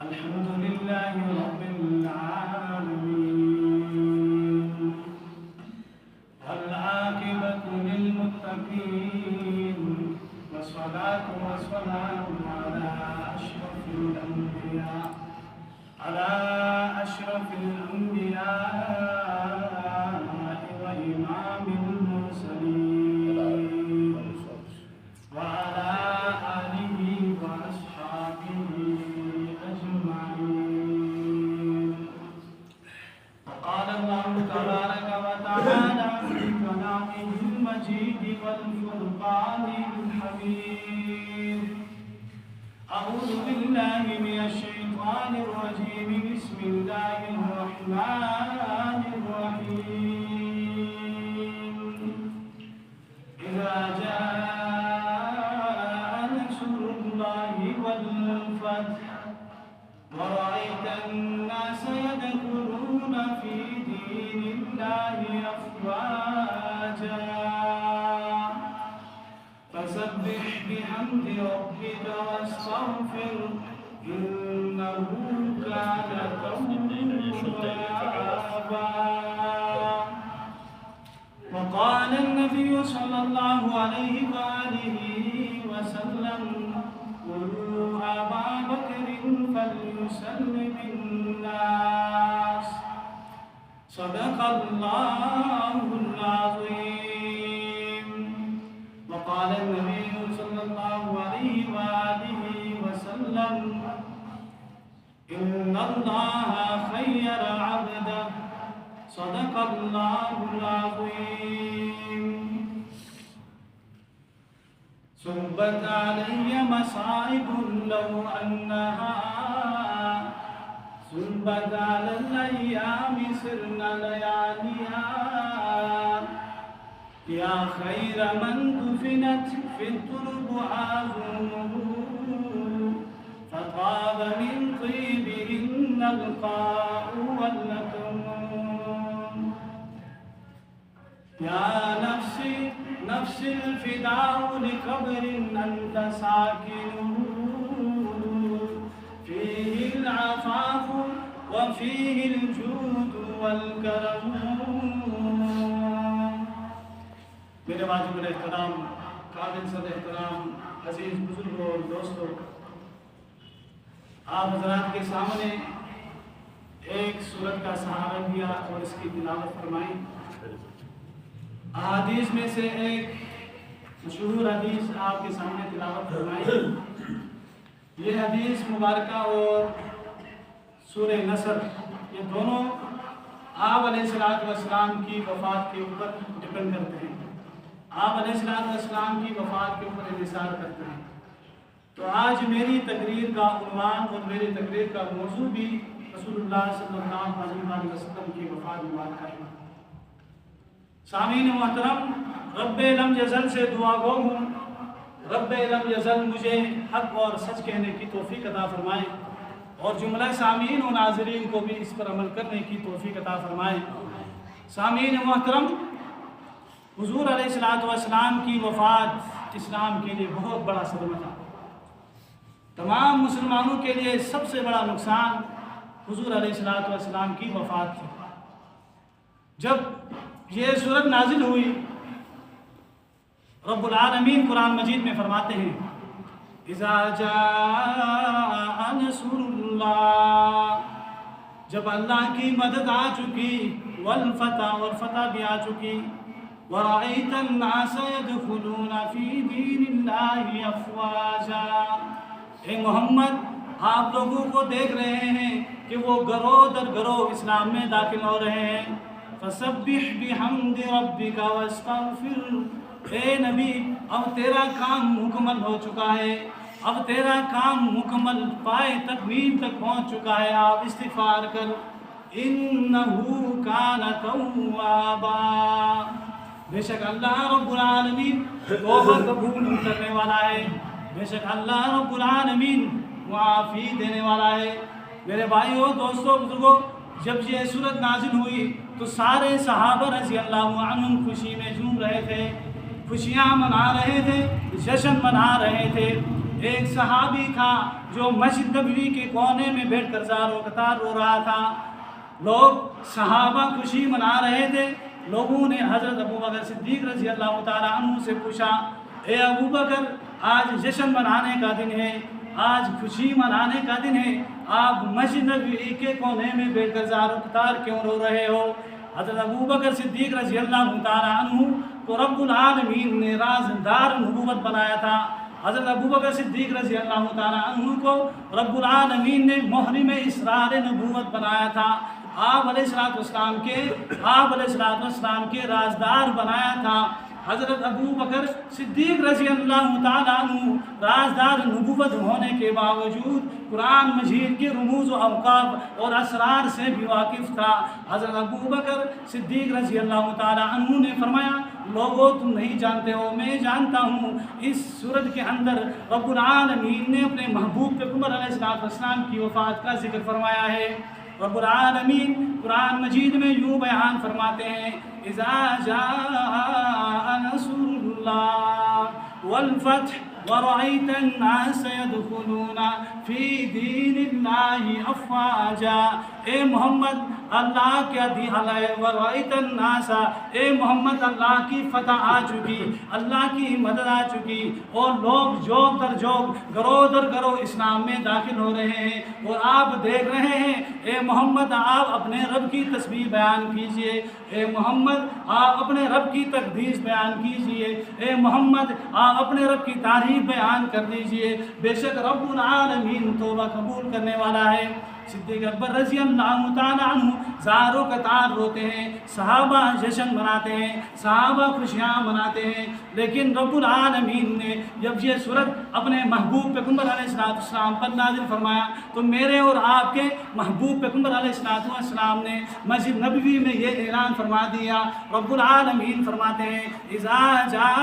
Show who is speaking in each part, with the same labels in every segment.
Speaker 1: الحمد لله رب العالمين والعاقبة للمتقين والصلاة والسلام على أشرف الأنبياء وإمام المرسلين وعلى آله وأصحابه أجمعين. وقال الله تبارك وتعالى في كلامه المجيد والفرقان الحميد: أعوذ بالله من الشيطان الرجيم. بسم الله الرحمن الرحيم. إذا جاء نصر الله والفتح ورأيت الناس يدخلون في دين الله أفواجا فسبح بحمد ربك واستغفره إنه كان توابا. وقال النبي صلى الله عليه وآله وسلم: مروا أبا بكر فليسلم الناس. صدق الله العظيم. وقال النبي صلى الله عليه وآله وسلم: إن الله خير عبده. صدق الله العظيم. صبت علي مصائب لو أنها صبت على الأيام سرنا لياليها. يا خير من دفنت في الترب عظمه فطاب من طيبهن القاء واللكم. يا نفسي نفسي الفداء لقبر أنت ساكنه فيه العفاف وفيه الجود والكرم. میرے واجب الاحترام قابل صدر احترام عزیز بزرگوں اور دوستوں، آپ حضرات کے سامنے ایک سورت کا سہارا دیا اور اس کی تلاوت فرمائی. احادیث میں سے ایک مشہور حدیث آپ کے سامنے تلاوت فرمائی. یہ حدیث مبارکہ اور سورہ نصر یہ دونوں آپ علیہ السلام کی وفات کے اوپر ڈپینڈ کرتے ہیں. آپ علیہ السلام کی وفات کے اوپر انحصار کرتے ہیں. تو آج میری تقریر کا عنوان اور میری تقریر کا موضوع بھی رسول اللہ صلی اللہ علیہ وسلم کی وفات مبارکہ ہے. سامعین محترم، رب لم یزل سے دعا گو ہوں، رب لم یزل مجھے حق اور سچ کہنے کی توفیق عطا فرمائے اور جملہ سامعین و ناظرین کو بھی اس پر عمل کرنے کی توفیق عطا فرمائے. سامعین محترم، حضور علیہ السلام کی وفات اسلام کے لیے بہت بڑا صدمہ تھا. تمام مسلمانوں کے لیے سب سے بڑا نقصان حضور علیہ السلام کی وفات تھی. جب یہ سورت نازل ہوئی، رب العالمین قرآن مجید میں فرماتے ہیں: اذا جاء نصر اللہ، جب اللہ کی مدد آ چکی، والفتح اور فتح بھی آ چکی، ورأيت الناس يدخلون في دين الله أفواجا. اے محمد، آپ لوگوں کو دیکھ رہے ہیں کہ وہ گروہ در گروہ اسلام میں داخل ہو رہے ہیں. فسبح بحمد ربک واستغفر. اے نبی، اب تیرا کام مکمل ہو چکا ہے، اب تیرا کام مکمل پائے تکمیل تک پہنچ چکا ہے، آپ استغفار کر. انہ کان توابا. بے شک اللہ رب العالمین توبہ قبول کرنے والا ہے، بے شک اللہ رب العالمین معافی دینے والا ہے. میرے بھائیوں، دوستوں، بزرگوں، جب یہ سورت نازل ہوئی تو سارے صحابہ رضی اللہ عنہم خوشی میں جھوم رہے تھے، خوشیاں منا رہے تھے، جشن منا رہے تھے. ایک صحابی تھا جو مسجد نبوی کے کونے میں بیٹھ کر زاروں قطار رو رہا تھا. لوگ صحابہ خوشی منا رہے تھے. لوگوں نے حضرت ابوبکر صدیق رضی اللہ تعالیٰ عنہ سے پوچھا، اے ابوبکر، آج جشن منانے کا دن ہے، آج خوشی منانے کا دن ہے، آپ مسجد نبوی کے کونے میں بیٹھ کر زاروں قطار کیوں رو رہے ہو؟ حضرت ابوبکر صدیق رضی اللہ تعالیٰ عنہ کو رب العالمین نے رازدار نبوت بنایا تھا. حضرت ابوبکر صدیق رضی اللہ تعالیٰ عنہ کو رب العالمین نے محرم اسرار نبوت بنایا تھا. آپ علیہ السلام کے رازدار بنایا تھا. حضرت ابوبکر صدیق رضی اللہ تعالیٰ عنہ رازدار نبوت ہونے کے باوجود قرآن مجید کے رموز و اوقاف اور اسرار سے بھی واقف تھا. حضرت ابوبکر صدیق رضی اللہ تعالیٰ عنہ نے فرمایا، لوگو تم نہیں جانتے ہو، میں جانتا ہوں. اس سورت کے اندر رب العالمین نے اپنے محبوب پیغمبر علیہ السلام کی وفات کا ذکر فرمایا ہے. رب العالمین قرآن مجید میں یوں بیان فرماتے ہیں، اذا جاء نصر اللہ والفتح ورأيت الناس يدخلون في دين الله افواجا. اے محمد اللہ کے ورأيت الناس، اے محمد اللہ کی فتح آ چکی، اللہ کی مدد آ چکی، اور لوگ جوگ در جوگ، گروہ در گروہ اسلام میں داخل ہو رہے ہیں. اور آپ دیکھ رہے ہیں، اے محمد آپ اپنے رب کی تسبیح بیان کیجئے، اے محمد آپ اپنے رب کی تقدیس بیان کیجئے، اے محمد آپ اپنے رب کی تعریف بیان کر دیجئے. بے شک رب العالمین توبہ قبول کرنے والا ہے. صدیق اکبر رضی اللہ تعالیٰ عنہ زاروں قطار روتے ہیں، صحابہ جشن مناتے ہیں، صحابہ خوشیاں مناتے ہیں. لیکن رب العالمین نے جب یہ سورت اپنے محبوب پیغمبر علیہ السلام پر نازل فرمایا تو میرے اور آپ کے محبوب پیغمبر علیہ السلام نے مسجد نبوی میں یہ اعلان فرما دیا. رب العالمین فرماتے ہیں، اذا جاء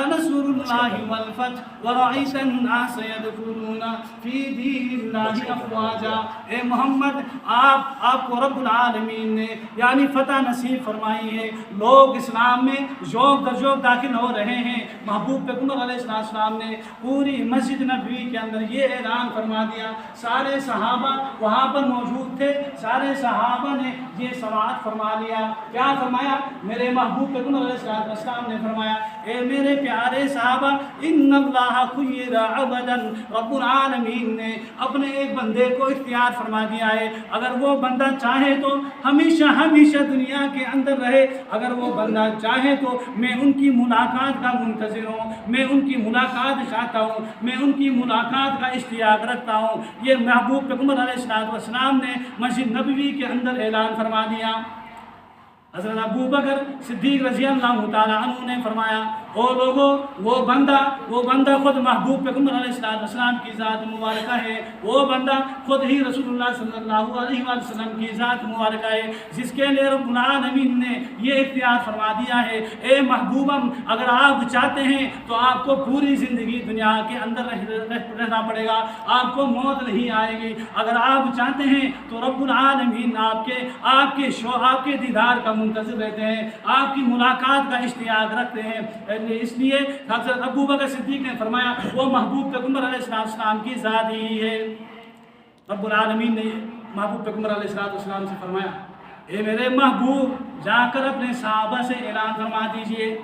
Speaker 1: نصر اللہ والفتح ورأيت الناس يدخلون في دين الله افواجا. اے محمد آپ کو رب العالمین نے یعنی فتح نصیب فرمائی ہے، لوگ اسلام میں ذوق در ذوق داخل ہو رہے ہیں. محبوب پیغمبر علیہ السلام نے پوری مسجد نبوی کے اندر یہ اعلان فرما دیا. سارے صحابہ وہاں پر موجود تھے، سارے صحابہ نے یہ سماعت فرما لیا. کیا فرمایا؟ میرے محبوب پیغمبر علیہ السلام نے فرمایا، اے میرے پیارے صحابہ، ان اللہ خیر عبدا، رب العالمین نے اپنے ایک بندے کو اختیار فرما دیا ہے. اگر وہ بندہ چاہے تو ہمیشہ ہمیشہ دنیا کے اندر رہے، اگر وہ بندہ چاہے تو میں ان کی ملاقات کا منتظر ہوں، میں ان کی ملاقات چاہتا ہوں، میں ان کی ملاقات کا اشتیاق رکھتا ہوں. یہ محبوب پیغمبر علیہ السلام نے مسجد نبوی کے اندر اعلان فرما دیا. حضرت ابوبکر صدیق رضی اللہ تعالیٰ عنہ نے فرمایا، او لوگو وہ بندہ خود محبوب پیغمبر علیہ السلام کی ذات مبارکہ ہے، وہ بندہ خود ہی رسول اللہ صلی اللہ علیہ وسلم کی ذات مبارکہ ہے، جس کے لیے رب العالمین نے یہ اختیار فرما دیا ہے. اے محبوبم، اگر آپ چاہتے ہیں تو آپ کو پوری زندگی دنیا کے اندر رہنا پڑے گا، آپ کو موت نہیں آئے گی. اگر آپ چاہتے ہیں تو رب العالمین آپ کے دیدار کا منتظر رہتے ہیں، آپ کی ملاقات کا اشتیاق رکھتے ہیں. اس لیے حضرت ابوبکر صدیق نے فرمایا، وہ محبوب پیغمبر علیہ السلام کی ذات ہی ہے. رب العالمین نے محبوب پیغمبر علیہ السلام سے فرمایا، اے میرے محبوب، جا کر اپنے صحابہ سے اعلان فرما دیجئے،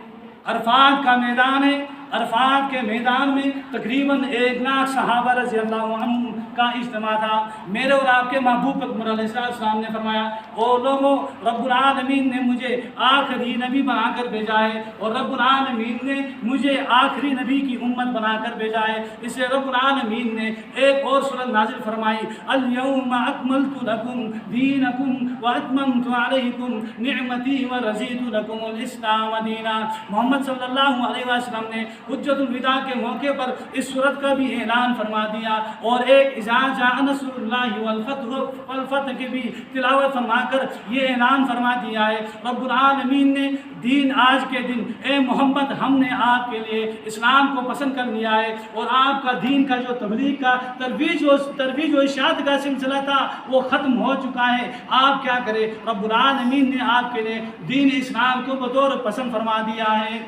Speaker 1: عرفات کا میدان ہے، عرفات کے میدان میں تقریباً 1 لاکھ صحابہ رضی اللہ عنہ کا اجتماع تھا. میرے اور آپ کے محبوب پیغمبر علیہ السلام نے فرمایا، او لوگوں، رب العالمین نے مجھے آخری نبی بنا کر بھیجا ہے، اور رب العالمین نے مجھے آخری نبی کی امت بنا کر بھیجا ہے. اس سے رب العالمین نے ایک اور سورت نازل فرمائی، الیوم اکملت لکم دینکم واتممت علیکم نعمتی ورضیت لکم الاسلام دینا. محمد صلی اللہ علیہ وسلم نے حجت الوداع کے موقع پر اس سورت کا بھی اعلان فرما دیا، اور ایک اذا جاء نصر اللہ والفتح کی بھی تلاوت فرما کر یہ اعلان فرما دیا ہے. رب العالمین نے دین آج کے دن، اے محمد، ہم نے آپ کے لیے اسلام کو پسند کر لیا ہے، اور آپ کا دین کا جو تبلیغ کا ترویج و اشاعت کا سلسلہ تھا وہ ختم ہو چکا ہے. آپ کیا کریں، رب العالمین نے آپ کے لیے دین اسلام کو بطور پسند فرما دیا ہے.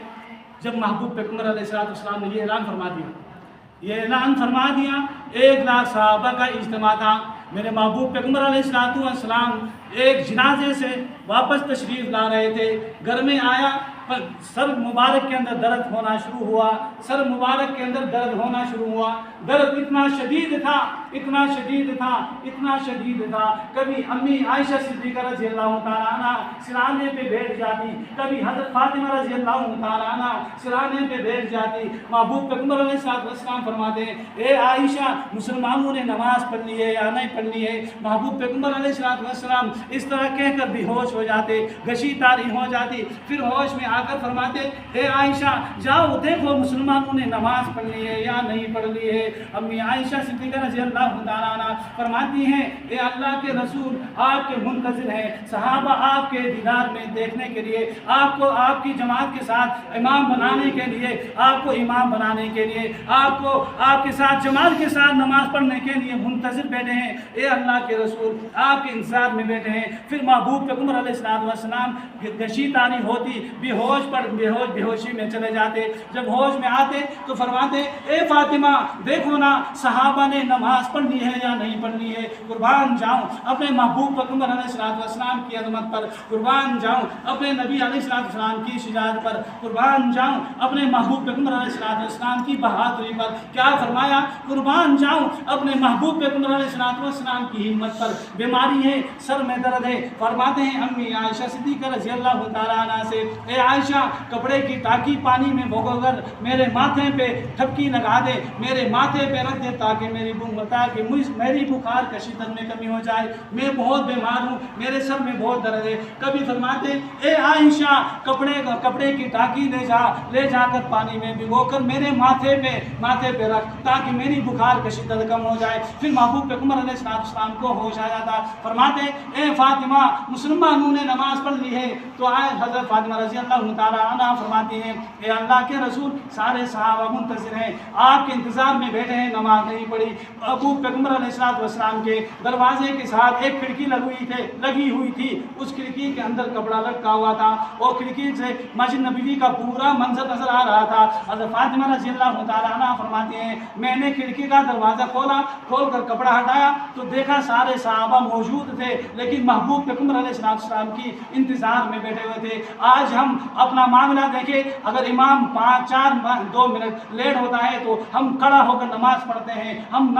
Speaker 1: جب محبوب پیغمبر علیہ السلام نے یہ اعلان فرما دیا ये ऐलान फरमा दिया। 1 लाख सहाबा का इज्तिमा था। मेरे महबूब पैगम्बर अलैहिस्सलाम एक जनाजे से वापस तशरीफ़ ला रहे थे। घर में आया, पर सर मुबारक के अंदर दर्द होना शुरू हुआ। सर मुबारक के अंदर दर्द होना शुरू हुआ। दर्द इतना शदीद था, इतना शदीद था, इतना शदीद था। कभी अम्मी आयशा सिद्दीक़ा रज़ियल्लाहु ताला अन्हा सिराने पे बैठ जाती, कभी हज़रत फ़ातिमा रज़ियल्लाहु ताला अन्हा सिराने पे बैठ जाती। महबूब पैगम्बर अलैहिस्सलाम फरमाते हैं, ए आयशा, मुसलमानों ने नमाज़ पढ़ ली है या नहीं पढ़ ली है? महबूब पैगम्बर अलैहिस्सलाम इस तरह कहकर बेहोश हो जाते, गशी तारी हो जाती। फिर होश में आकर फरमाते, ए आयशा, जाओ देखो मुसलमानों ने नमाज पढ़ ली है या नहीं पढ़ ली है। अम्मी आयशा सिद्दीक़ा रज़ियल्लाहु ताला अन्हा फरमाती हैं, ए अल्लाह के रसूल, आपके मुंतज़िर हैं सहाबा आपके दीदार में देखने के लिए, आपको आपकी जमात के साथ इमाम बनाने के लिए, आपको इमाम बनाने के लिए, आपको आपके साथ जमात के साथ नमाज पढ़ने के लिए मुंतज़िर बैठे हैं। ए अल्लाह के रसूल, आपके इंतज़ार में बैठे हैं। फिर महबूब पैगम्बर अलैहिस्सलाम गशी तारी होती, बेहोशी में चले जाते। जब होश में आते तो फरमाते, ए फातिमा, देखो ना सहाबा ने नमाज पढ़ ली है या नहीं पढ़ ली है। कुर्बान जाऊं अपने महबूब पैगम्बर अलैहिस्सलाम की अज़मत पर, कुर्बान जाऊं अपने नबी अलैहिस्सलाम की शुजाअत पर, कुर्बान जाऊं अपने महबूब पैगम्बर अलैहिस्सलाम की बहादुरी पर। क्या फरमाया? कुर्बान जाऊं अपने महबूब पैगम्बर अलैहिस्सलाम की हिम्मत पर। बीमारी है, सर में दर्द है। फरमाते हैं अम्मी आयशा सिद्दीक़ा रज़ियल्लाहु ताला अन्हा से, ए आयशा, कपड़े की टाकी पानी में भिगोकर मेरे माथे पे ठपकी लगा दे, मेरे माथे पे रख दे, ताकि मेरी बुखार की शिद्दत में कमी हो जाए। मैं बहुत बीमार हूँ, मेरे सर में बहुत दर्द है। कभी फरमाते, ए आयशा, कपड़े की टाकी ले जाकर पानी में भिगोकर मेरे माथे पे रख, ताकि मेरी बुखार की शिद्दत कम हो जाए। फिर महबूब पैगम्बर अलैहिस्सलाम को होश आ जाता। फरमाते, ए फातिमा, मुसलमानों ने नमाज पढ़ ली है। तो आए हज़रत फातिमा रज़ियल्लाहु ताला अन्हा फरमाती हैं, ए अल्लाह के रसूल, सारे सहाबा मुंतज़िर हैं, आपके इंतज़ार में बैठे हैं, नमाज नहीं पढ़ी। अबू पैगम्बर अलैहिस्सलाम के दरवाजे के साथ एक खिड़की लगी हुई थी। उस खिड़की के अंदर कपड़ा लटका हुआ था और खिड़की से मस्जिद नबवी का पूरा मंजर नजर आ रहा था। हज़रत फातिमा रज़ियल्लाहु ताला अन्हा फरमाती हैं, मैंने खिड़की का दरवाज़ा खोलकर कपड़ा हटाया तो देखा सारे सहाबा मौजूद थे, लेकिन महबूब पैगम्बर अलैहिस्सलाम की इंतज़ार में बैठे हुए थे। आज हम अपना मामला देखें, अगर इमाम 2 मिनट लेट होता है तो हम खड़ा होकर नमाज पढ़ते हैं। हम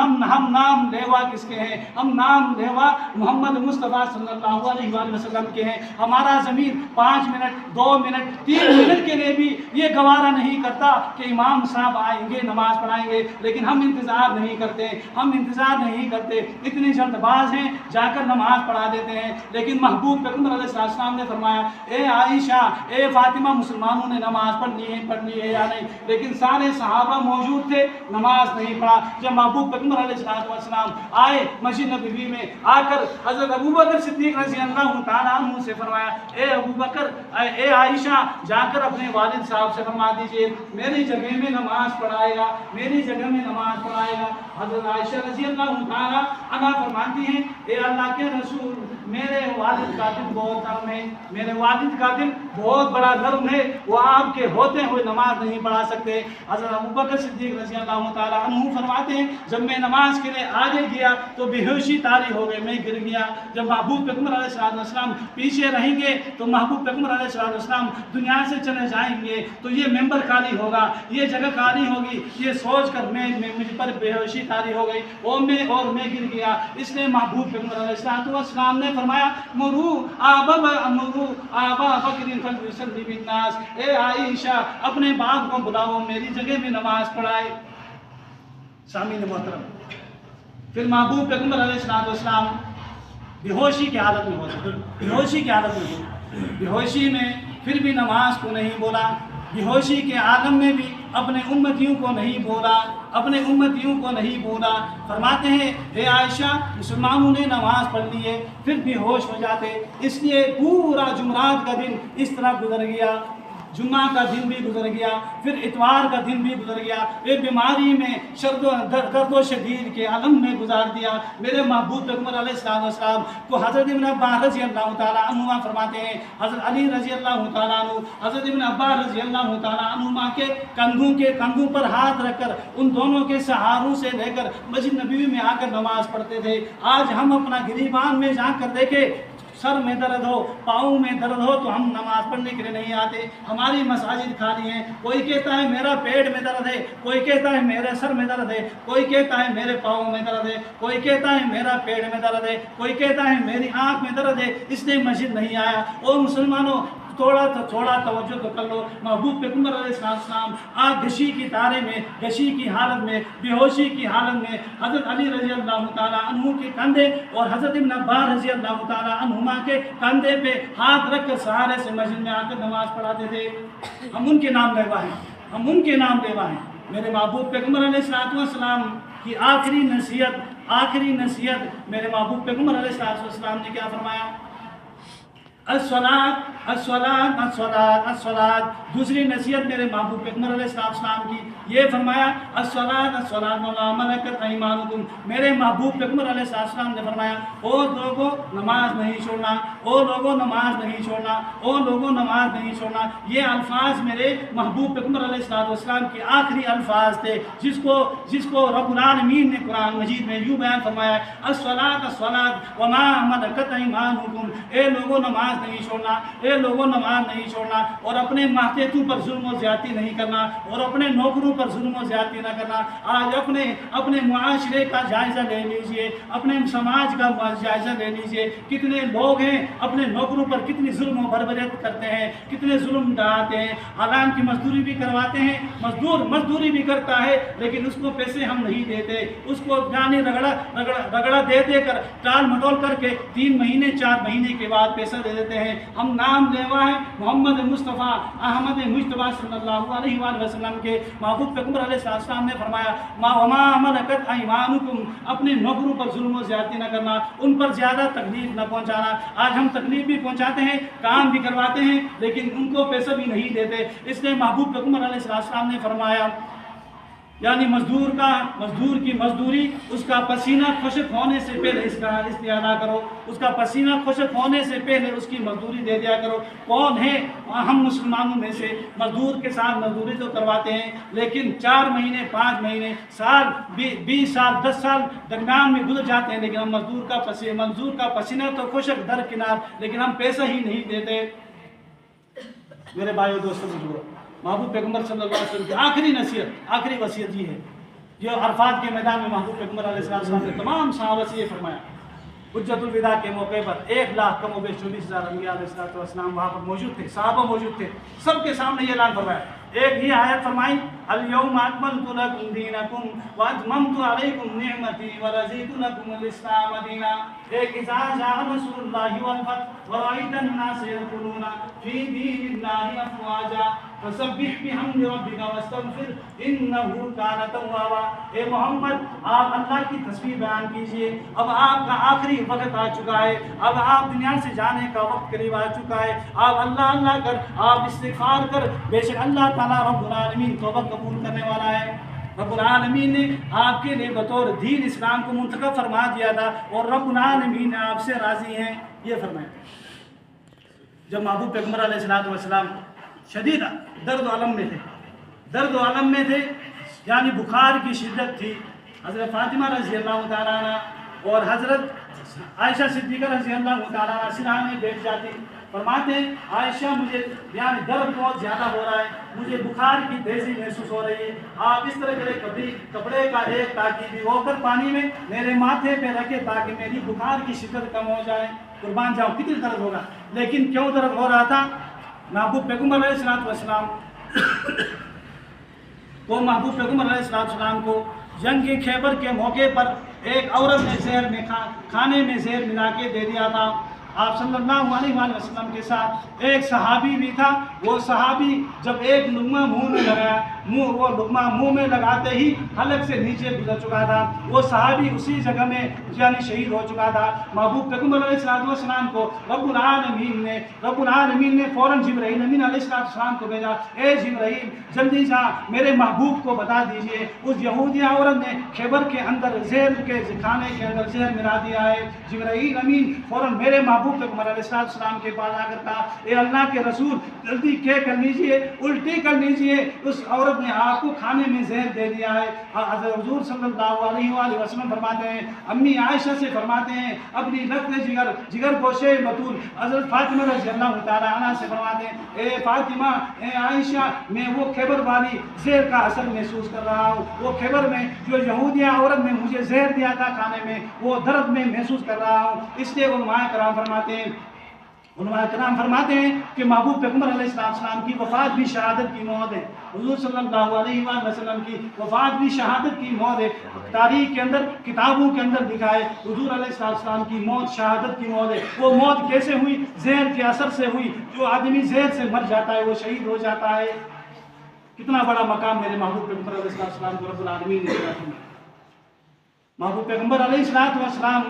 Speaker 1: नाम लेवा किसके हैं? हम नाम लेवा मोहम्मद मुस्तफ़ा सल्लल्लाहु अलैहि वसल्लम के हैं। हमारा ज़मीर 5 मिनट, 2 मिनट, 3 मिनट के लिए भी ये गवारा नहीं करता कि इमाम साहब आएंगे, नमाज पढ़ाएंगे, लेकिन हम इंतज़ार नहीं करते। इतने जल्दबाज हैं, जाकर नमाज पढ़ा देते हैं। लेकिन महबूब पैगम्बर अलैहिस्सलाम ने फरमाया, ए आयशा, ए फातिमा, मुसलमानों ने नमाज पढ़ ली है या नहीं? लेकिन सारे सहाबा मौजूद थे, नमाज नहीं पढ़ा। जब महबूब पैगम्बर अलैहिस्सलाम आए मस्जिद नबवी में, आकर हज़रत अबू बकर सिद्दीक़ रज़ियल्लाहु ताला अन्हु से फरमाया, ए अबू बकर, ए आयशा, जाकर अपने वालिद साहब से फरमा दीजिए, मेरी जगह में नमाज पढ़ाएगा। हज़रत आयशा रज़ियल्लाहु ताला अन्हा फरमाती हैं, ए अल्लाह के रसूल, मेरे वालिद का दिल बहुत नरम है, मेरे वालिद का दिल बहुत बड़ा नरम है, वो आपके होते हुए नमाज नहीं पढ़ा सकते। हज़रत अबू बकर सिद्दीक़ रज़ियल्लाहु ताला अन्हु फरमाते हैं, जब मैं नमाज के लिए आगे गया तो बेहोशी तारी हो गई, मैं गिर गया। जब महबूब पैगम्बर अलैहिस्सलाम पीछे रहेंगे तो महबूब पैगम्बर अलैहिस्सलाम दुनिया से चले जाएंगे, तो ये मेंबर खाली होगा, ये जगह खाली होगी। ये सोच कर मुझ पर बेहोशी तारी हो गई और मैं गिर गया। इसलिए महबूब पैगम्बर अलैहिस्सलाम ने फरमाया, मुरू आबा बकरिन फलयुसल्ली बिन्नास, ए आयशा, अपने बाप को बुलाओ, मेरी जगह में नमाज पढ़ाए। सामीन मोहतरम, फिर महबूब पैगम्बर अलैहिस्सलाम बेहोशी की हालत में होते, बेहोशी में फिर भी नमाज को नहीं बोला, बेहोशी के आलम में भी अपने उम्मतियों को नहीं बोला। फरमाते हैं, हे आयशा, मुसलमानों ने नमाज पढ़ ली है, फिर बेहोश हो जाते। इसलिए पूरा जुमरात का दिन इस तरह गुजर गया। जुम्मा का दिन भी गुजर गया, फिर इतवार का दिन भी गुजर गया, एक बीमारी में दर्द शदीद के आलम में गुजार दिया। मेरे महबूब पैगंबर अलैहिस्सलाम को हज़रत इब्न अब्बास रज़ी अल्लाह तआला अन्हुमा फरमाते हैं, हज़रत अली रज़ी अल्लाह तआला अन्हु हज़रत इब्न अब्बास रज़ी अल्लाह तआला अन्हुमा के कंधों पर हाथ रखकर उन दोनों के सहारों से लेकर मस्जिद नबवी में आकर नमाज पढ़ते थे। आज हम अपना गिरीबान में जाकर देखें, सर में दर्द हो, पाँव में दर्द हो तो हम नमाज पढ़ने के लिए नहीं आते, हमारी मसाजिद खाली हैं। कोई कहता है मेरा पेट में दर्द है, कोई कहता है मेरे सर में दर्द है, कोई कहता है मेरे पाँव में दर्द है, कोई कहता है मेरा पेट में दर्द है, कोई कहता है मेरी आँख में दर्द है, इसलिए मस्जिद नहीं आया। और मुसलमानों थोड़ा तवज्जो तो कर लो। महबूब पैगंबर अलैहिस्सलाम आग गशी की तारे में, गशी की हालत में, बेहोशी की हालत में हज़रत अली रज़ी अल्लाह तआला अन्हु के कंधे और हज़रत इब्न अब्बास रज़ी अल्लाह तआला अन्हुमा के कंधे पे हाथ रख कर सहारे से मस्जिद में आकर नमाज पढ़ाते थे। हम उनके नाम लेवा हैं, हम उनके नाम लेवा हैं। मेरे महबूब पैगंबर अलैहिस्सलाम की आखिरी नसीहत मेरे महबूब पैगंबर अलैहिस्सलाम ने क्या फरमाया? अस्सलात अस्सलात अस्सलात अस्सलात। दूसरी नसीहत मेरे महबूब पैगंबर अलैहिस्सलाम की ये फरमाया, अस्सलात अस्सलात व मा मलकत ऐमानुकुम। मेरे महबूब पैगंबर अलैहिस्सलाम ने फरमाया, ओ लोगों नमाज नहीं छोड़ना, ओ लोगों नमाज नहीं छोड़ना, ओ लोगों नमाज नहीं छोड़ना। ये अल्फाज मेरे महबूब पैगंबर अलैहिस्सलाम के आखिरी अल्फाज थे, जिसको रब्बुल आलमीन ने कुरान मजीद में यूँ बयान फरमाया, अस्सलात अस्सलात व मा मलकत ऐमानुकुम। ए लोगों नमाज नहीं छोड़ना, ए लोगों नमाज नहीं छोड़ना, और अपने मातेतू पर जुल्म और ज्यादती नहीं करना, और अपने नौकरों पर जुल्म और ज्यादती न करना। आज अपने मुआशरे का जायज़ा ले लीजिए, अपने समाज का जायज़ा ले लीजिए। कितने लोग हैं अपने नौकरों पर कितनी जुल्म और बर्बरियत करते हैं, कितने जुल्म डराते हैं। हालांकि की मजदूरी भी करवाते हैं, मजदूरी भी करता है, लेकिन उसको पैसे हम नहीं देते, उसको जाने रगड़ा दे कर टाल मटोल करके 3 महीने 4 महीने के बाद पैसा दे देते हैं। हम नाम लेवा है मोहम्मद मुस्तफ़ा अहमद मुज्तबा सल्लल्लाहु अलैहि वसल्लम के। महबूब पैगंबर अलैहिस्सलाम ने फरमाया, वमा मलकत ऐमानुकुम। अपने नौकरों पर जुल्म और ज्यादती न करना, उन पर ज़्यादा तकलीफ न पहुंचाना। आज हम तकलीफ भी पहुंचाते हैं, काम भी करवाते हैं, लेकिन उनको पैसा भी नहीं देते। इसलिए महबूब पैगंबर अलैहिस्सलाम ने फरमाया, यानी मजदूर की मजदूरी उसका पसीना खुशक होने से पहले इसका इस्तेमाल करो, उसका पसीना खुशक होने से पहले उसकी मजदूरी दे दिया करो। कौन है हम मुसलमानों में से मजदूर के साथ मजदूरी तो करवाते हैं, लेकिन 4 महीने 5 महीने साल 20 साल 10 साल दरमियान में गुजर जाते हैं, लेकिन हम मजदूर का पसीना तो खुशक दरकिनार, लेकिन हम पैसा ही नहीं देते। मेरे भाइयों दोस्तों बुजुर्गों, महबूब पैगंबर सल्लल्लाहु अलैहि वसल्लम की आखिरी नसीहत, आखिरी वसीयत ये है, जो अरफात के मैदान में महबूब पैगंबर अलैहिस्सलाम ने तमाम सहाबा से ये फरमाया। हुज्जतुल विदा के मौके पर 1 लाख कम बेश 24,000 अंबिया अलैहिस्सलाम वहाँ पर मौजूद थे, सहाबा मौजूद थे, सबके सामने ये ऐलान फरमाया। एक ही आयत फरमाई, अल यौमा अकमलतु लकुम दीनकुम व अतममतु अलैकुम निअमती व रज़ीतु लकुमुल इस्लाम दीना। एक इज़ा जाअ नस्रुल्लाहि वल फतह व रअयतन नास यदखुलूना फी दीनिल्लाहि अफ़वाजा फसब्बिह बिहम्दि रब्बिका वस्तगफिर इन्नहु कान तव्वाबा। ए मोहम्मद, आप अल्लाह की तस्बीह बयान कीजिए। अब आपका आखिरी वक्त आ चुका है, अब आप दुनिया से जाने का वक्त करीब आ चुका है। आप अल्लाह अल्लाह कर, आप इस्तिग़फ़ार कर, बेशक अल्लाह ताला रब्बुल आलमीन तौबा कबूल करने वाला है। रब्बुल आलमीन ने आपके लिए बतौर दीन इस्लाम को मुंतखब फरमा दिया था, और रब्बुल आलमीन आपसे राज़ी हैं, ये फरमाया। जब महबूब पैगंबर अलैहिस्सलाम शदीद दर्द आलम में थे, यानी बुखार की शिद्दत थी। हज़रत फ़ातिमा रज़ी अल्लाह तआला अन्हा और हज़रत आयशा सिद्दीक़ा रज़ी अल्लाह तआला अन्हा सिराह में बैठ जाती, फरमाते हैं, आयशा मुझे यानी दर्द बहुत ज़्यादा हो रहा है, मुझे बुखार की तेज़ी महसूस हो रही है, आप इस तरह के कपड़े का एक ताकि भिगोकर पानी में मेरे माथे पे रखे ताकि मेरी बुखार की शिद्दत कम हो जाए। कुर्बान जाऊँ, कितनी दर्द होगा। लेकिन क्यों दर्द हो रहा था? महबूब पैगंबर अलैहिस्सलाम को जंग खैबर के मौके पर एक औरत ने जहर में खाने में जहर मिला के दे दिया था। आप सल्लल्लाहु अलैहि वसल्लम के साथ एक सहाबी भी था। वो सहाबी जब एक लुक़मा मुंह में लगाया, वो लुकमा मुंह में लगाते ही हलक से नीचे गुजर चुका था। वो सहाबी उसी जगह में यानी शहीद हो चुका था। महबूब पैगम्बर अलैहिस्सलाम को रब्बुल आलमीन ने फौरन जिब्राइल अमीन अलैहिस्सलाम को भेजा, ए जिब्राइल जल्दी जा मेरे महबूब को बता दीजिए उस यहूदी औरत ने खैबर के अंदर जहर के खाने के अंदर जहर मिला दिया है। जिब्राइल अमीन फौरन मेरे महबूब पैगम्बर अलैहिस्सलाम के पास आकर कहा, ए अल्लाह के रसूल जल्दी क्या कर लीजिए, उल्टी कर लीजिए, उस औरत ने आपको खाने में जहर दे दिया है। हज़रत हुज़ूर सल्लल्लाहु अलैहि वसल्लम फरमाते हैं, अम्मी आयशा से फरमाते हैं, अपनी लफ्ज़ जिगर गोशे बतूल हज़रत फातिमा रज़ियल्लाहु ताला अन्हा से फरमाते हैं, ए फातिमा ए आयशा मैं वो खैबर वाली जहर का असर महसूस कर रहा हूँ। वो खैबर में जो यहूदिया औरत ने मुझे जहर दिया था खाने में, वो दर्द में महसूस कर रहा हूँ। इसलिए उलमाए कराम फरमाते हैं कि महबूब पैगम्बर अलैहिस्सलाम की वफ़ात भी शहादत की मौत है। हुज़ूर सल्लल्लाहु अलैहि वसल्लम की वफ़ात भी शहादत की मौत है। तारीख़ के अंदर किताबों के अंदर लिखा है हुज़ूर अलैहिस्सलाम की मौत शहादत की मौत है। वो मौत कैसे हुई? जहर के असर से हुई। जो आदमी जहर से मर जाता है वो शहीद हो जाता है। कितना बड़ा मकाम मेरे महबूब पैगम्बर अलैहिस्सलाम को रब्बुल आलमीन ने दिया था। महबूब पैगम्बर अलैहिस्सलाम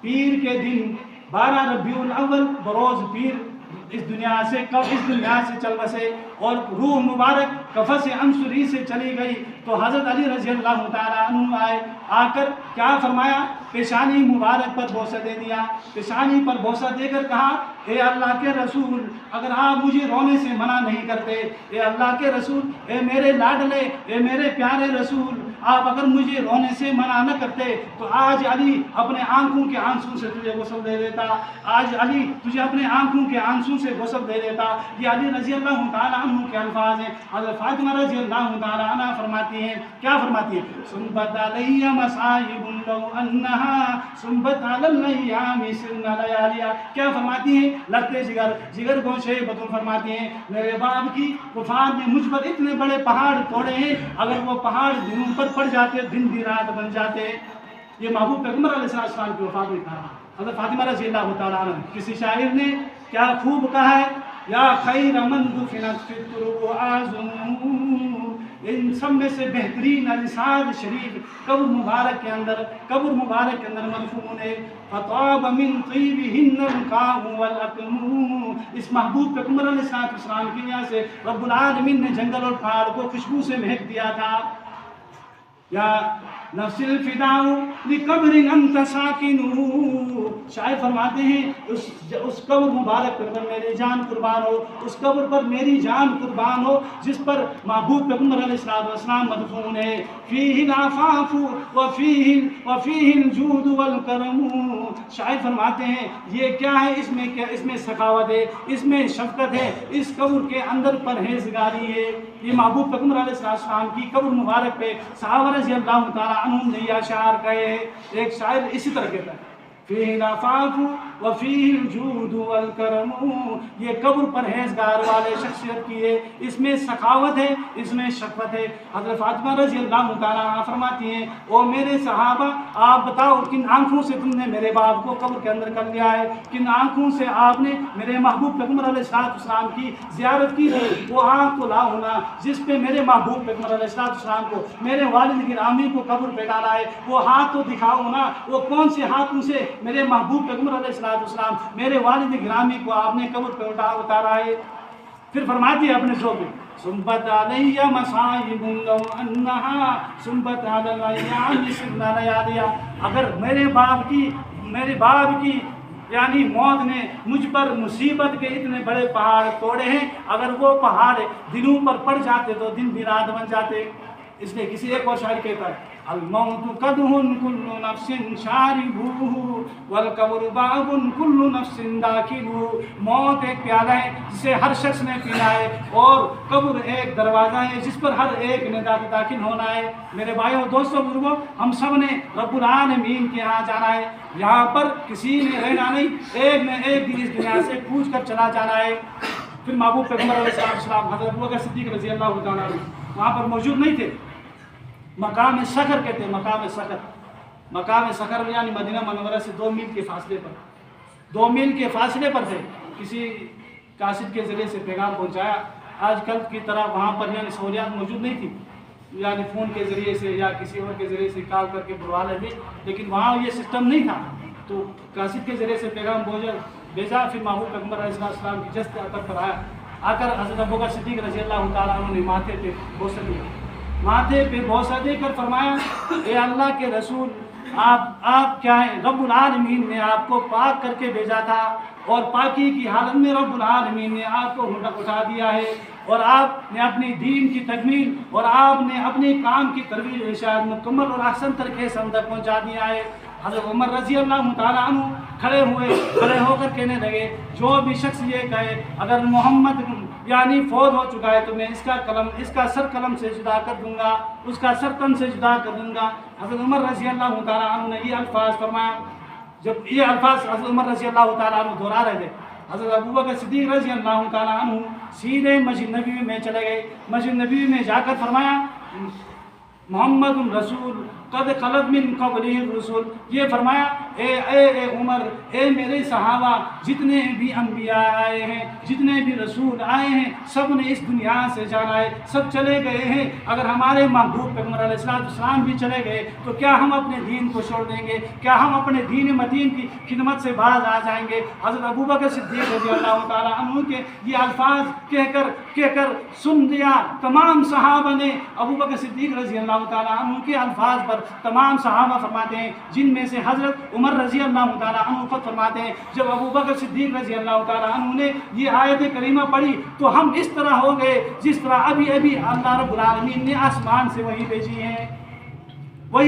Speaker 1: पीर के दिन 12 रबीउल अव्वल बरोज़ पीर इस दुनिया से चल बसे और रूह मुबारक कफ़स अंसुरी से चली गई तो हज़रत अली रज़ियल्लाहु ताला अन्हु आए। आकर क्या फरमाया? पेशानी मुबारक पर बोसा दे दिया। पेशानी पर बोसा देकर कहा, ए अल्लाह के रसूल अगर आप मुझे रोने से मना नहीं करते, ए अल्लाह के रसूल, ए मेरे लाडले, ए मेरे प्यारे रसूल, आप अगर मुझे रोने से मना न करते तो आज अली अपने आंखों के आंसू से तुझे गुस्ल दे देता। आज अली तुझे अपने आंखों के आंसू से गुस्ल दे देता। ये अली रज़ियल्लाहु ताला अन्हु के अल्फाज हैं। हज़रत फातिमा रज़ियल्लाहु ताला अन्हा फरमाती हैं, क्या फरमाती हैं? सुनबत अलैया मसाइबुन लौ अन्नहा सुनबत अलैयामी सिरना लयालिया। क्या फरमाती हैं? लगते जिगर गोशे बतूल फरमाती हैं, मेरे बाप की वफ़ात ने मुझ पर इतने बड़े पहाड़ तोड़े हैं, अगर वो पहाड़ दिनों पर पड़ जाते दिन भी रात बन जाते। ये महबूब पैगम्बर अलैहिस्सलाम की वफ़ात में कहा हज़रत फातिमा रज़ियल्लाहु ताला अन्हा। किसी शायर ने क्या खूब कहा है, या खैर मन दुफिनत फी तुरुब आज़म, इन सब में से बेहतरीन अलिसाद शरीफ कब्र मुबारक के अंदर मदफून है। फताब मिन तीबिहिन्न अलकाउ वल अकमू। इस महबूब पैगम्बर अलैहिस्सलाम की वजह से रब्बुल आलमीन ने जंगल और पहाड़ को खुशबू से महक दिया था। या नफ्सिल फिदाउ लिकब्रिन अंत साकिनु। शायर फरमाते हैं उस कब्र मुबारक पर मेरी जान कुर्बान हो, उस कब्र पर मेरी जान कुर्बान हो जिस पर महबूब पैगम्बर अलैहिस्सलाम मदफून है। फीहिल आफाफु व फीहिल जूद वल करमु। शायर फरमाते हैं ये क्या है, इसमें सखावत है, इसमें शफकत है, इस कब्र के अंदर परहेज़गारी है। ये महबूब पैगम्बर अलैहिस्सलाम की कब्र मुबारक पे सहाबा रज़ियल्लाहु ताला अन्हुम ने यह शायर कहे। एक शायर इसी तरह कहता है, फीहिल आफाफु व फीहिल जूद वल करमु। ये कब्र परहेज़गार वाले शख्सियत की है, इसमें सखावत है, इसमें शफ़क़त है। हज़रत फातिमा रज़ियल्लाहु ताला अन्हा फरमाती हैं, ओ मेरे सहाबा आप बताओ किन आँखों से तुमने मेरे बाप को कब्र के अंदर कर लिया है, किन आँखों से आपने मेरे महबूब पैगम्बर अलैहिस्सलाम की ज़ियारत की है। वो आँख तो लाओ ना जिस पे मेरे महबूब पैगम्बर अलैहिस्सलाम को मेरे वालिद गिरामी को कब्र पे डाला है, वो हाथ तो दिखाओ ना, वो कौन से हाथों से मेरे महबूब पैगम्बर अलैहिस्सलाम मेरे वालिद गिरामी को आपने कब्र पे उतारा है। फिर फरमाती है अपने ज़ोर पे, सुनबत अलैया मसाइबुन लौ अन्नहा सुनबत अलैया मिस्ना लयालिया। अगर मेरे बाप की यानी मौत ने मुझ पर मुसीबत के इतने बड़े पहाड़ तोड़े हैं, अगर वो पहाड़ दिनों पर पड़ जाते तो दिन भी रात बन जाते। इसलिए किसी एक और शायर कहता है, अल मौतु कदहुन कुल्लु नफ्सिन शारिबुहु वल कब्रु बाबुन कुल्लु नफ्सिन दाखिलुहु। मौत एक प्याला है जिसे हर शख्स ने पीना है और कब्र एक दरवाज़ा है जिस पर हर एक ने दाखिल होना है। मेरे भाइयों दोस्तों बुजुर्गों, हम सब ने रब्बुल आलमीन के यहाँ जाना है। यहाँ पर किसी ने रहना नहीं, एक न एक दिन इस दुनिया से कूच कर चला जाना है। फिर महबूब पैगम्बर अलैहिस्सलाम हज़रत अबू बकर सिद्दीक़ रज़ियल्लाहु ताला अन्हु वहाँ पर मौजूद नहीं थे। मकाम सखर कहते हैं, मकाम सखर यानी मदीना मनवरा से 2 मील के फासले पर थे। किसी कासिद के ज़रिए से पैगाम पहुँचाया آج کل کی طرح وہاں پر یعنی سہولیات موجود نہیں تھی، یعنی فون کے ذریعے سے یا کسی اور کے ذریعے سے کال کر کے بلوا لیتے، لیکن وہاں یہ سسٹم نہیں تھا، تو کاسد کے ذریعے سے پیغام بھیجا، پھر محبوب پیغمبر علیہ السلام کی جست اثر پر آ کر حضرت ابوبکر صدیق رضی اللہ تعالیٰ عنہ نے ماتھے پہ بوسہ دے کر فرمایا، اے اللہ کے رسول، آپ کیا ہیں؟ رب العالمین نے آپ کو پاک کر کے بھیجا تھا، اور پاکی کی حالت میں رب العالمین نے آپ کو اٹھا دیا ہے، اور آپ نے اپنی دین کی تکمیل اور آپ نے اپنے کام کی ترویج ارشاد مکمل اور احسن طریقے سے ہم تک پہنچا دیا ہے۔ حضرت عمر رضی اللہ تعالیٰ عنہ کھڑے ہو کر کہنے لگے، جو بھی شخص یہ کہے اگر محمد یعنی فوت ہو چکا ہے تو میں اس کا سر قلم سے جدا کر دوں گا، اس کا سر تن سے جدا کر دوں گا۔ حضرت عمر رضی اللہ تعالیٰ عنہ نے یہ الفاظ فرمایا، جب یہ الفاظ حضرت عمر رضی اللہ تعالیٰ عنہ دہرا رہے تھے، حضرت ابوبکر صدیق رضی اللہ تعالیٰ عنہ سیدھے مسجد نبوی میں چلے گئے۔ مسجد نبوی میں جا کر فرمایا، محمد رسول قد خلت من قبلہ الرسل، یہ فرمایا اے عمر، اے میرے صحابہ، جتنے بھی انبیاء آئے ہیں، جتنے بھی رسول آئے ہیں، سب نے اس دنیا سے جانا ہے، سب چلے گئے ہیں، اگر ہمارے محبوب پیغمبر علیہ السلام بھی چلے گئے تو کیا ہم اپنے دین کو چھوڑ دیں گے؟ کیا ہم اپنے دین مدین کی خدمت سے باز آ جائیں گے؟ حضرت ابوبکر صدیق رضی اللہ تعالیٰ عنہ کے یہ الفاظ کہہ کر سن لیا تمام صحابہ نے۔ ابوبکر صدیق رضی اللہ تعالیٰ عنہ کے الفاظ پر تمام صحابہ فرماتے ہیں، جن میں سے حضرت عمر رضی اللہ تعالیٰ عنہ خود فرماتے ہیں، جب ابوبکر صدیق رضی اللہ تعالیٰ عنہ نے یہ آیت کریمہ پڑھی تو ہم اس طرح ہو گئے جس طرح ابھی اللہ رب العالمین نے آسمان سے وہی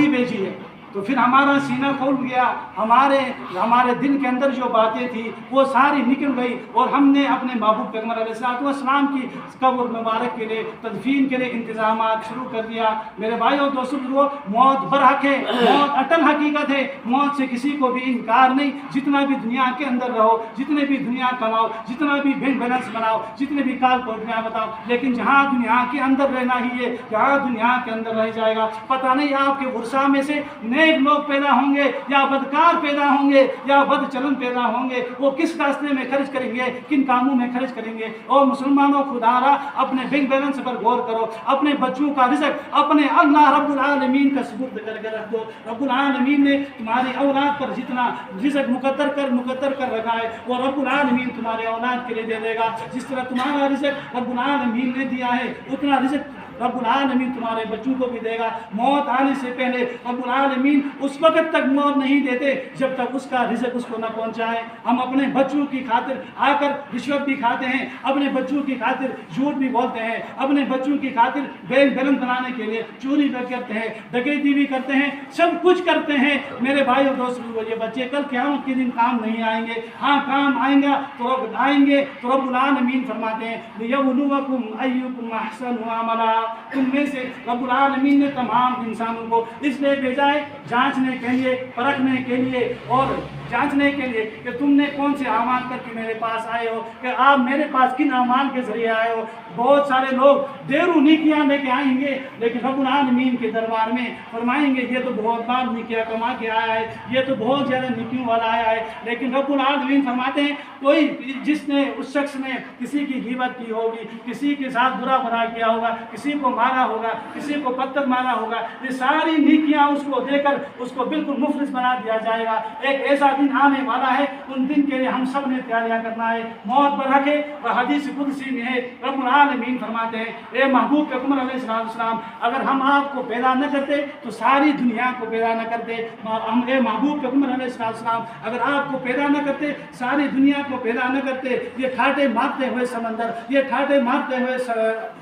Speaker 1: بھیجی ہے۔ تو پھر ہمارا سینہ کھول گیا، ہمارے دل کے اندر جو باتیں تھی وہ ساری نکل گئی، اور ہم نے اپنے محبوب پیغمبر علیہ السلام کی قبر مبارک کے لیے تدفین کے لیے انتظامات شروع کر دیا۔ میرے بھائیوں دوستوں، موت برحق ہے، موت اٹل حقیقت ہے، موت سے کسی کو بھی انکار نہیں۔ جتنا بھی دنیا کے اندر رہو، جتنے بھی دنیا کماؤ، جتنا بھی بینک بیلنس بناؤ، جتنے بھی کال کوٹیاں بتاؤ، لیکن جہاں دنیا کے اندر رہنا ہی ہے، جہاں دنیا کے اندر رہ جائے گا۔ پتہ نہیں آپ کے ورثہ میں سے نیک لوگ پیدا ہوں گے یا بدکار پیدا ہوں گے یا بد چلن پیدا ہوں گے، وہ کس راستے میں خرچ کریں گے، کن کاموں میں خرچ کریں گے۔ اور مسلمانوں، خدا را اپنے بینک بیلنس پر غور کرو، اپنے بچوں کا رزق اپنے اللہ رب العالمین کا سپرد کر کے رکھ دو۔ رب العالمین نے تمہاری اولاد پر جتنا رزق مقدر کر رکھا ہے وہ رب العالمین تمہارے اولاد کے لیے دے دے گا۔ جس طرح تمہارا رزق رب العالمین نے دیا ہے اتنا رزق رب العالمین تمہارے بچوں کو بھی دے گا۔ موت آنے سے پہلے رب العالمین اس وقت تک موت نہیں دیتے جب تک اس کا رزق اس کو نہ پہنچائے۔ ہم اپنے بچوں کی خاطر آ کر رشوت بھی کھاتے ہیں، اپنے بچوں کی خاطر جھوٹ بھی بولتے ہیں، اپنے بچوں کی خاطر بینک بیلنس بنانے کے لیے چوری بھی کرتے ہیں، ڈکیتی بھی کرتے ہیں، سب کچھ کرتے ہیں۔ میرے بھائیوں دوستوں، یہ بچے کل قیامت کے دن کام نہیں آئیں گے۔ ہاں کام آئیں گے تو رب العالمین فرماتے ہیں لِيَبْلُوَكُمْ أَيُّكُمْ أَحْسَنُ عَمَلًا، تم میں سے رب العالمین نے تمام انسانوں کو اس لیے بھیجا ہے جانچنے کے لیے، پرکھنے کے لیے اور جانچنے کے لیے کہ تم نے کون سے اعمال کر کے میرے پاس آئے ہو، کہ آپ میرے پاس کن اعمال کے ذریعے آئے ہو۔ بہت سارے لوگ دیرو نیکیاں لے کے آئیں گے لیکن رب العالمین کے دربار میں فرمائیں گے یہ تو بہت بار نیکیاں کما کے آیا ہے، یہ تو بہت زیادہ نیکیوں والا آیا ہے، لیکن رب العالمین فرماتے ہیں کوئی جس نے اس شخص نے کسی کی غیبت کی ہوگی، کسی کے ساتھ برا بھلا کیا ہوگا، کسی کو مارا ہوگا، کسی کو پتھر مارا ہوگا، یہ ساری نیکیاں اس کو دے کر اس کو بالکل مفلس بنا دیا جائے گا۔ ایک ایسا دن آنے والا ہے، ان دن کے لیے ہم سب نے تیاریاں کرنا ہے۔ موت برحق ہے، اور حدیث قدسی میں ہے رب العالمین فرماتے ہیں اے محبوب پیغمبر علیہ السلام، اگر ہم آپ کو پیدا نہ کرتے تو ساری دنیا کو پیدا نہ کرتے۔ اے محبوب پیغمبر علیہ السلام، اگر آپ کو پیدا نہ کرتے ساری دنیا کو پیدا نہ کرتے، یہ ٹھاٹے مارتے ہوئے سمندر، یہ ٹھاٹے مارتے ہوئے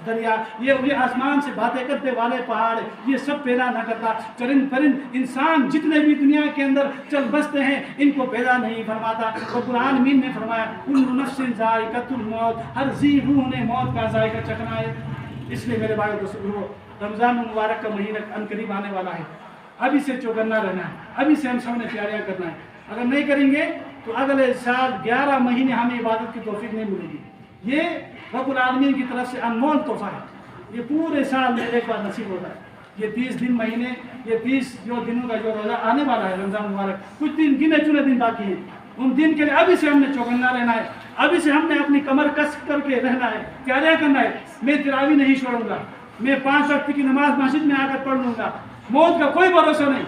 Speaker 1: دریا، یہ آسمان سے باتیں کرتے والے پہاڑ، یہ سب پیدا نہ کرتا۔ چرند پرند انسان جتنے بھی دنیا کے اندر چل بستے ہیں ان کو پیدا نہیں فرماتا۔ رب العالمین نے فرمایا کل نفس ذائقۃ الموت، ہر ذی روح نے موت کا ذائقہ چکھنا ہے۔ اس لیے میرے بھائی دوستو، رمضان مبارک کا مہینہ ان قریب آنے والا ہے، ابھی سے چوکنا رہنا ہے، ابھی سے ہم سب نے تیاریاں کرنا ہے۔ اگر نہیں کریں گے تو اگلے سال 11 مہینے ہمیں عبادت کی توفیق نہیں ملے گی۔ یہ رب العالمین کی طرف سے انمول تحفہ ہے، یہ پورے سال میں ایک بار نصیب ہوتا ہے۔ یہ 30 دن مہینے، یہ 30 جو دنوں کا جو روزہ آنے والا ہے رمضان مبارک، کچھ دن گنے چنے دن باقی ہیں، ان دن کے لیے ابھی سے ہم نے چوکنا رہنا ہے۔ ابھی سے ہم نے اپنی کمر کس کر کے رہنا ہے، تیاریاں کرنا ہے. میں تراویح نہیں چھوڑوں گا، میں 5 وقت کی نماز مسجد میں آ کر پڑھ لوں گا. موت کا کوئی بھروسہ نہیں.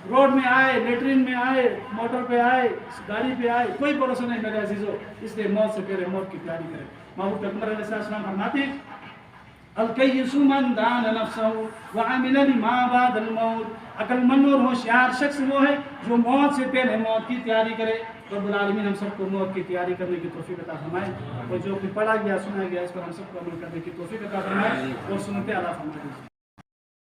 Speaker 1: روڈ میں آئے، لیٹرین میں آئے، موٹر پہ آئے، گاڑی پہ آئے، کوئی بھروسہ نہیں میرے عزیزو. اس لیے موت سے پہلے موت کی تیاری کریں. محبوب پیغمبر علیہ السلام فرماتے ہیں الکیس من دان نفسہ وعمل لما بعد الموت. عقل مند اور ہوشیار شخص وہ ہے جو موت سے پہلے موت کی تیاری کرے. رب العالمین ہم سب کو موت کی تیاری کرنے کی توفیق عطا فرمائے، اور جو پڑھا گیا سنا گیا اس پر ہم سب کو عمل کرنے کی توفیق عطا فرمائے اور سنت عطا فرمائے.